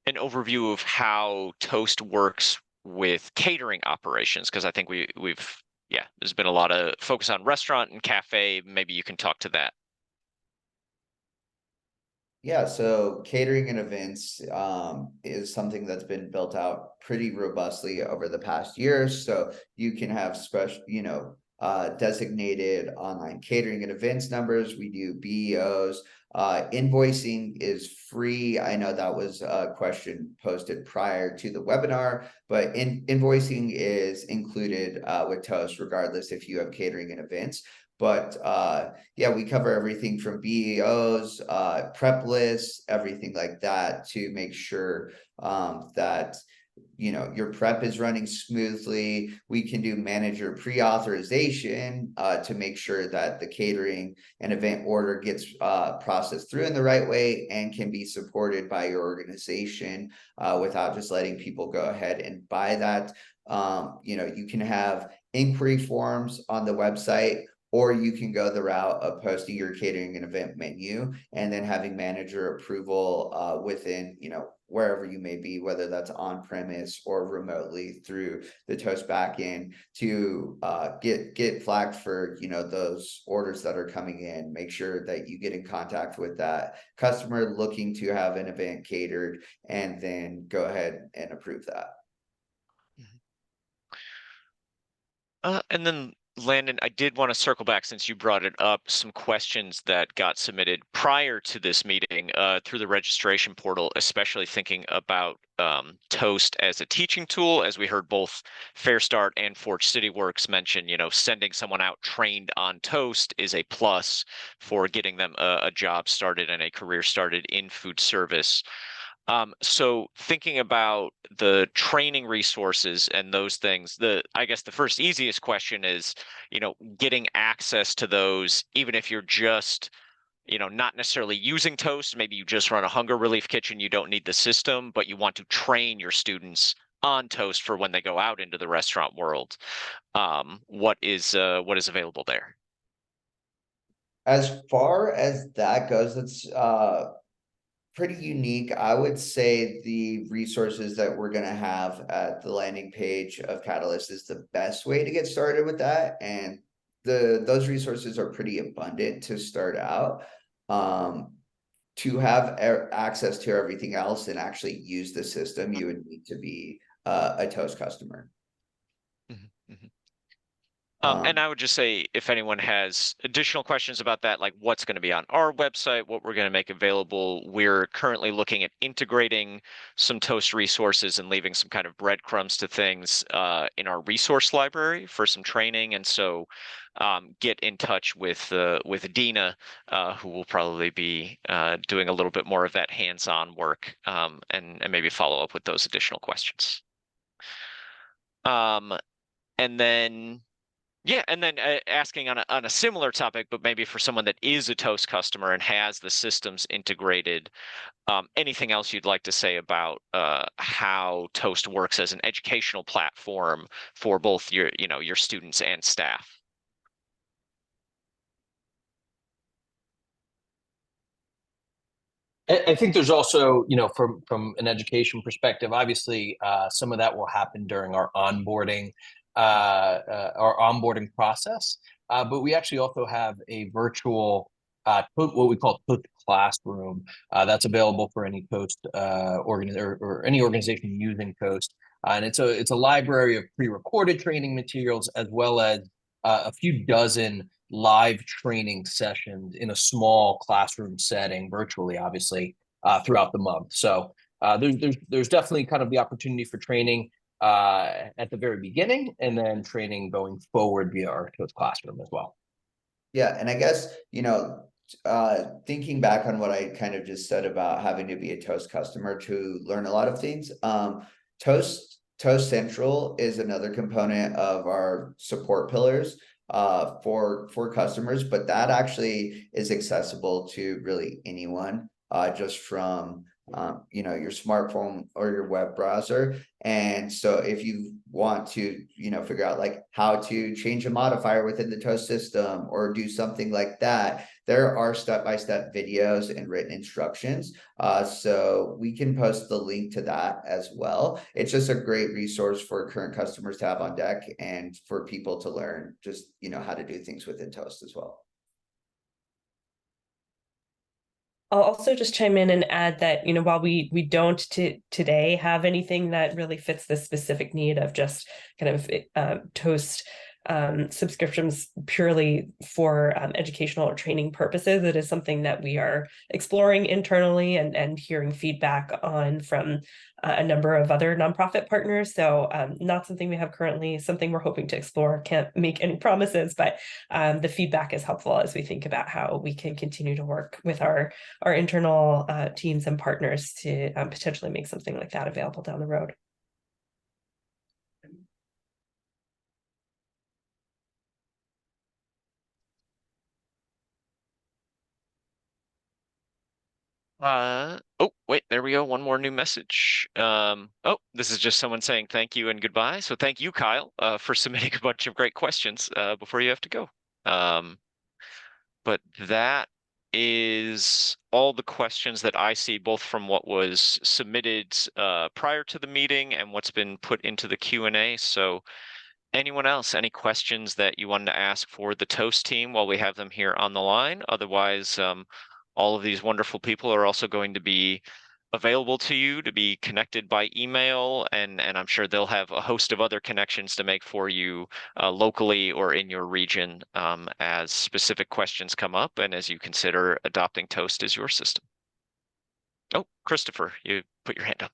overview of how Toast works with catering operations, because I think there's been a lot of focus on restaurant and cafe. Maybe you can talk to that. Yeah, so catering and events is something that's been built out pretty robustly over the past years. So you can have special, designated online catering and events numbers. We do BEOs. Invoicing is free. I know that was a question posted prior to the webinar, but invoicing is included with Toast, regardless if you have catering and events. But yeah, we cover everything from BEOs, prep lists, everything like that to make sure that your prep is running smoothly. We can do manager pre-authorization to make sure that the catering and event order gets processed through in the right way and can be supported by your organization without just letting people go ahead and buy that. You can have inquiry forms on the website, or you can go the route of posting your catering and event menu and then having manager approval within, wherever you may be, whether that's on premise or remotely through the Toast backend to get flagged for, those orders that are coming in. Make sure that you get in contact with that customer looking to have an event catered, and then go ahead and approve that. And then Landon, I did want to circle back since you brought it up, some questions that got submitted prior to this meeting through the registration portal, especially thinking about Toast as a teaching tool, as we heard both Fair Start and Forge City Works mention, sending someone out trained on Toast is a plus for getting them a job started and a career started in food service. So thinking about the training resources and those things, I guess the first easiest question is, getting access to those, even if you're just, not necessarily using Toast, maybe you just run a hunger relief kitchen, you don't need the system, but you want to train your students on Toast for when they go out into the restaurant world. What is available there? As far as that goes, it's pretty unique. I would say the resources that we're going to have at the landing page of Catalyst is the best way to get started with that. And those resources are pretty abundant to start out. To have access to everything else and actually use the system, you would need to be a Toast customer. And I would just say, if anyone has additional questions about that, like what's going to be on our website, what we're going to make available, we're currently looking at integrating some Toast resources and leaving some kind of breadcrumbs to things in our resource library for some training. And so get in touch with Dina, who will probably be doing a little bit more of that hands-on work and maybe follow up with those additional questions. And then asking on a similar topic, but maybe for someone that is a Toast customer and has the systems integrated, anything else you'd like to say about how Toast works as an educational platform for both your students and staff? I think there's also, from an education perspective, obviously, some of that will happen during our onboarding process. But we actually also have a virtual, what we call Toast Classroom, that's available for any Toast or any organization using Toast. And it's a library of pre-recorded training materials, as well as a few dozen live training sessions in a small classroom setting, virtually, obviously, throughout the month. So there's definitely kind of the opportunity for training at the very beginning, and then training going forward via our Toast Classroom as well. Yeah, and I guess, thinking back on what I kind of just said about having to be a Toast customer to learn a lot of things, Toast Central is another component of our support pillars for customers, but that actually is accessible to really anyone, just from your smartphone or your web browser. And so if you want to figure out like how to change a modifier within the Toast system or do something like that, there are step-by-step videos and written instructions, so we can post the link to that as well. It's just a great resource for current customers to have on deck, and for people to learn just how to do things within Toast as well. I'll also just chime in and add that, while we don't today have anything that really fits the specific need of just kind of Toast subscriptions purely for educational or training purposes, it is something that we are exploring internally and hearing feedback on from a number of other nonprofit partners. So not something we have currently, something we're hoping to explore. Can't make any promises, but the feedback is helpful as we think about how we can continue to work with our internal teams and partners to potentially make something like that available down the road. Oh, wait, there we go. One more new message. This is just someone saying thank you and goodbye. So thank you, Kyle, for submitting a bunch of great questions before you have to go. But that is all the questions that I see, both from what was submitted prior to the meeting and what's been put into the Q&A. So anyone else, any questions that you wanted to ask for the Toast team while we have them here on the line? Otherwise, all of these wonderful people are also going to be available to you to be connected by email, and I'm sure they'll have a host of other connections to make for you locally or in your region as specific questions come up and as you consider adopting Toast as your system. Oh, Christopher, you put your hand up.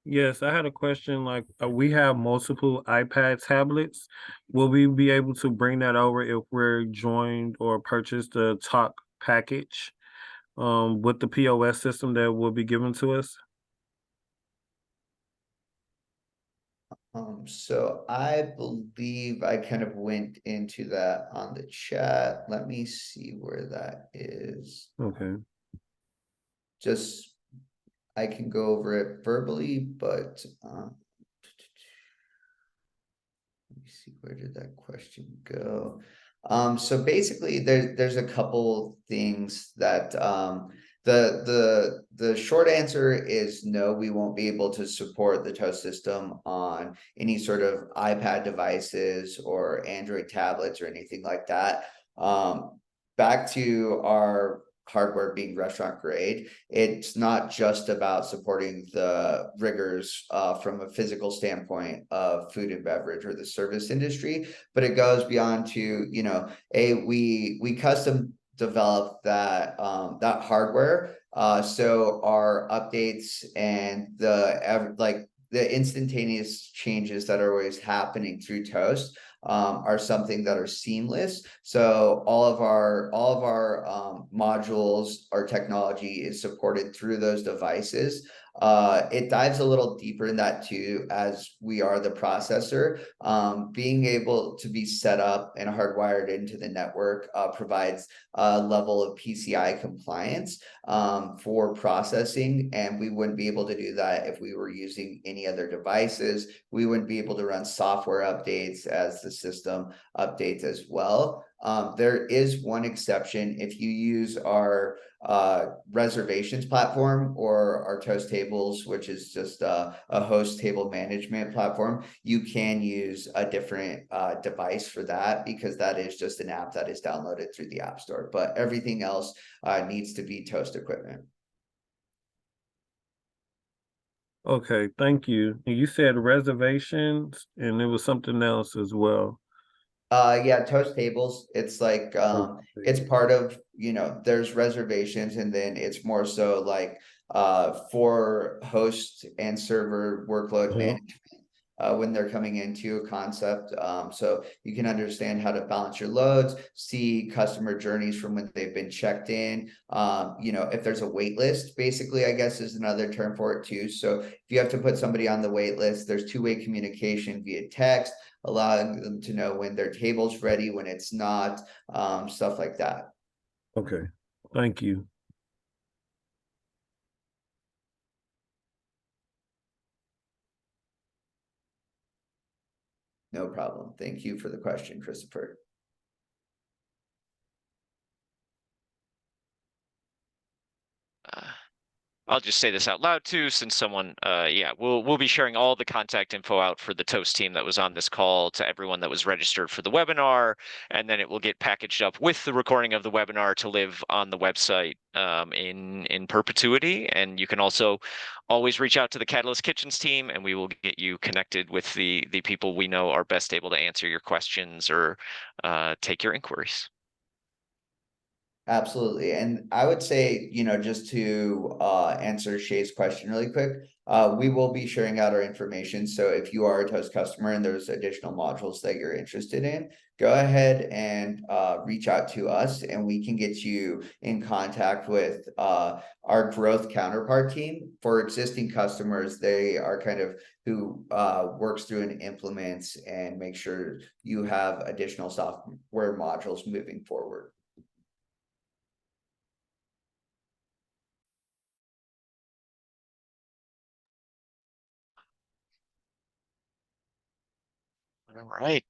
Yes, I had a question. Like, we have multiple iPad tablets. Will we be able to bring that over if we're joined or purchase the talk package with the POS system that will be given to us? So I believe I kind of went into that on the chat. Let me see where that is. Okay. Just I can go over it verbally, but let me see, where did that question go? So basically there's a couple things that the short answer is no, we won't be able to support the Toast system on any sort of iPad devices or Android tablets or anything like that. Back to our hardware being restaurant grade, it's not just about supporting the rigors from a physical standpoint of food and beverage or the service industry, but it goes beyond to, you know, we custom develop that that hardware, so our updates and the instantaneous changes that are always happening through Toast are something that are seamless. So all of our modules, our technology is supported through those devices. It dives a little deeper in that too, as we are the processor. Being able to be set up and hardwired into the network provides a level of PCI compliance for processing, and we wouldn't be able to do that if we were using any other devices. We wouldn't be able to run software updates as the system updates as well. There is one exception. If you use our reservations platform or our Toast tables, which is just a host table management platform, you can use a different device for that, because that is just an app that is downloaded through the App Store. But everything else needs to be Toast equipment. Okay, thank you. And you said reservations, and there was something else as well. Yeah, Toast tables. It's like it's part of, you know, there's reservations, and then it's more so like for host and server workload management when they're coming into a concept. So you can understand how to balance your loads, see customer journeys from when they've been checked in. You know, if there's a wait list, basically, I guess is another term for it too. So if you have to put somebody on the wait list, there's two-way communication via text, allowing them to know when their table's ready, when it's not, stuff like that. Okay, thank you. No problem. Thank you for the question, Christopher. I'll just say this out loud too, since someone, yeah, we'll be sharing all the contact info out for the Toast team that was on this call to everyone that was registered for the webinar, and then it will get packaged up with the recording of the webinar to live on the website in perpetuity. And you can also always reach out to the Catalyst Kitchens team, and we will get you connected with the people we know are best able to answer your questions or take your inquiries. Absolutely. And I would say, you know, just to answer Shay's question really quick, we will be sharing out our information. So if you are a Toast customer and there's additional modules that you're interested in, go ahead and reach out to us, and we can get you in contact with our growth counterpart team. For existing customers, they are kind of who works through and implements and make sure you have additional software modules moving forward. All right.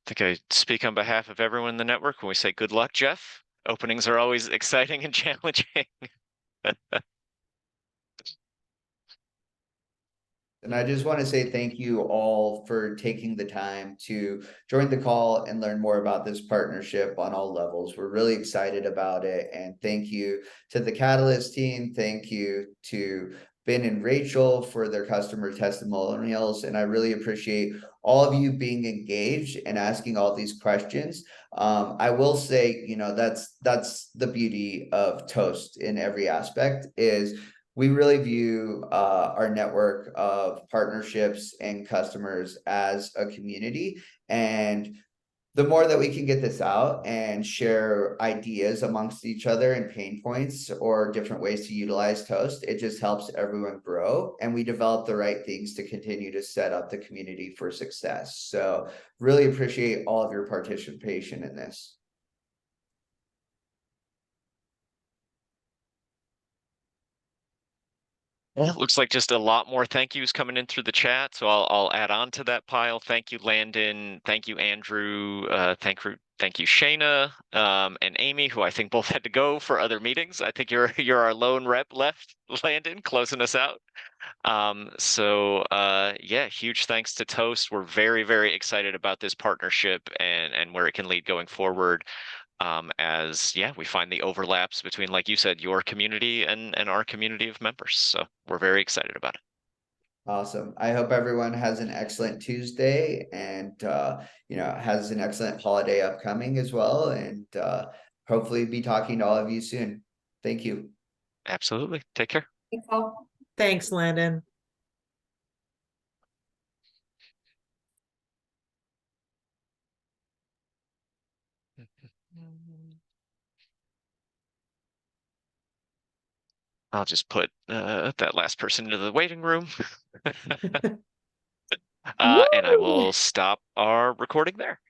think I speak on behalf of everyone in the network when we say good luck, Jeff. Openings are always exciting and challenging. And I just want to say thank you all for taking the time to join the call and learn more about this partnership on all levels. We're really excited about it. And thank you to the Catalyst team. Thank you to Ben and Rachel for their customer testimonials. And I really appreciate all of you being engaged and asking all these questions. I will say, that's the beauty of Toast in every aspect is we really view our network of partnerships and customers as a community. And the more that we can get this out and share ideas amongst each other and pain points or different ways to utilize Toast, it just helps everyone grow. And we develop the right things to continue to set up the community for success. So really appreciate all of your participation in this. Yeah, looks like just a lot more thank yous coming in through the chat. So I'll add on to that pile. Thank you, Landon. Thank you, Andrew. Thank you, Shana, and Amy, who I think both had to go for other meetings. I think you're our lone rep left, Landon, closing us out. Yeah, huge thanks to Toast. We're very, very excited about this partnership and where it can lead going forward. We find the overlaps between, like you said, your community and our community of members. So we're very excited about it. Awesome. I hope everyone has an excellent Tuesday and has an excellent holiday upcoming as well. And hopefully be talking to all of you soon. Thank you. Absolutely. Take care. Thanks all. Thanks, Landon. I'll just put that last person into the waiting room. And I will stop our recording there.